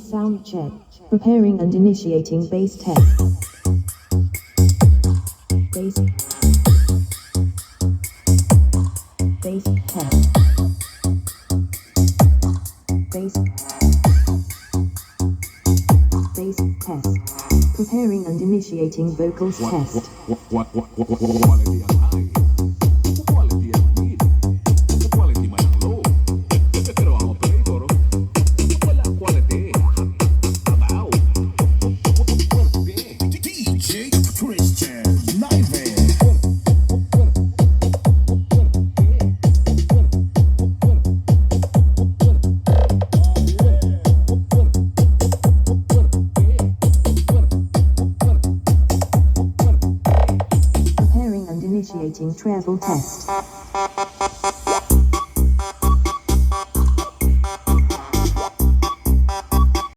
Sound check. Preparing and initiating bass test. Bass test. Bass test. Preparing and initiating vocals test. Quality ang high. Quality ang mid. Quality man ang low. Pero ang operator, wala quality. Abaw. DJ Christian Live. Initiating treble test.